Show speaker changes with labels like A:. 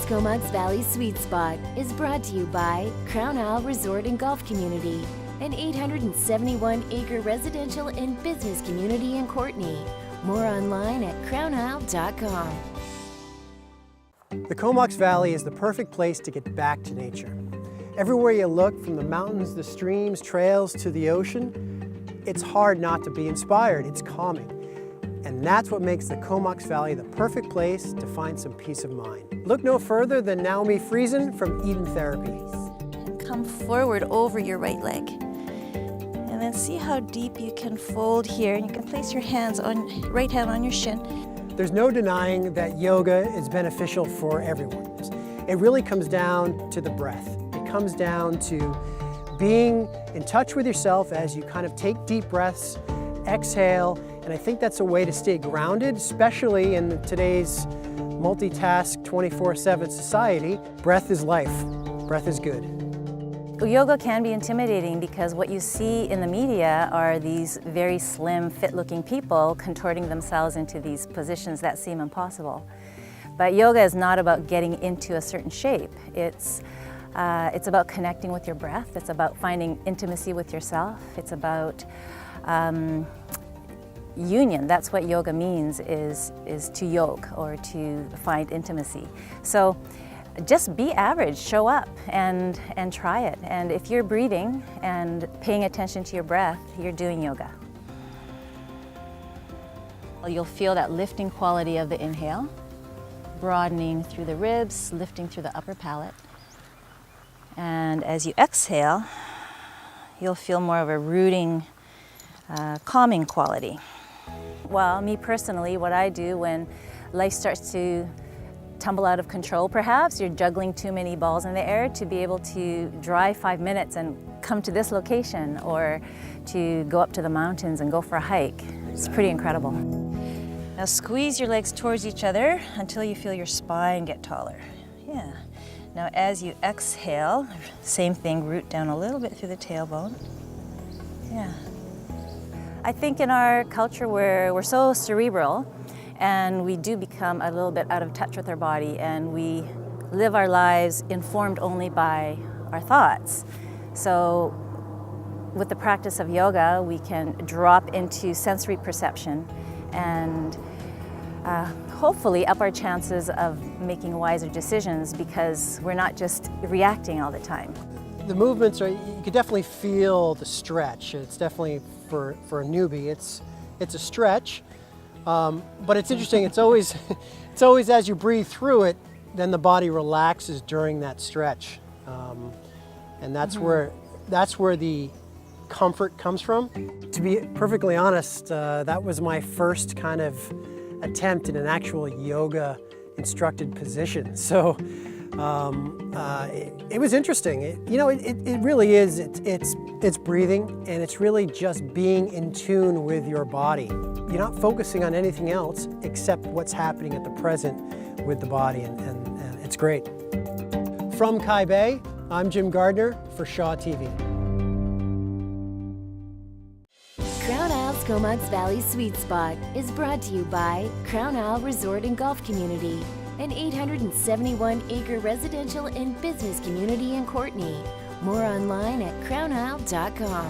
A: Isle's Comox Valley Sweet Spot is brought to you by Crown Isle Resort and Golf Community, an 871-acre residential and business community in Courtenay. More online at crownisle.com.
B: The Comox Valley is the perfect place to get back to nature. Everywhere you look, from the mountains, the streams, trails, to the ocean, it's hard not to be inspired. It's calming. And that's what makes the Comox Valley the perfect place to find some peace of mind. Look no further than Naomi Friesen from Eden Therapy.
C: Come forward over your right leg. And then see how deep you can fold here. And you can place your right hand on your shin.
B: There's no denying that yoga is beneficial for everyone. It really comes down to the breath. It comes down to being in touch with yourself as you kind of take deep breaths, exhale, and I think that's a way to stay grounded, especially in today's multitask 24/7 society. Breath is life. Breath is good.
C: Yoga can be intimidating because what you see in the media are these very slim, fit-looking people contorting themselves into these positions that seem impossible. But yoga is not about getting into a certain shape. It's about connecting with your breath. It's about finding intimacy with yourself. It's about union. That's what yoga means, is to yoke, or to find intimacy. So just be average, show up and try it. And if you're breathing and paying attention to your breath, you're doing yoga. You'll feel that lifting quality of the inhale, broadening through the ribs, lifting through the upper palate. And as you exhale, you'll feel more of a rooting, calming quality. Well, me personally, what I do when life starts to tumble out of control, perhaps you're juggling too many balls in the air, to be able to drive 5 minutes and come to this location, or to go up to the mountains and go for a hike. It's pretty incredible. Now squeeze your legs towards each other until you feel your spine get taller. Yeah. Now as you exhale, same thing, root down a little bit through the tailbone. Yeah. I think in our culture we're so cerebral, and we do become a little bit out of touch with our body, and we live our lives informed only by our thoughts. So with the practice of yoga, we can drop into sensory perception and hopefully up our chances of making wiser decisions, because we're not just reacting all the time.
B: The movements are, you can definitely feel the stretch. It's definitely, for a newbie, it's a stretch. But it's interesting, it's always as you breathe through it, then the body relaxes during that stretch. And that's where the comfort comes from. To be perfectly honest, that was my first kind of attempt in an actual yoga instructed position. So it was interesting. It really is. It's breathing, and it's really just being in tune with your body. You're not focusing on anything else except what's happening at the present with the body, and it's great. From Kye Bay, I'm Jim Gardner for Shaw TV.
A: Crown Isle's Comox Valley Sweet Spot is brought to you by Crown Isle Resort and Golf Community, an 871-acre residential and business community in Courtenay. More online at crownisle.com.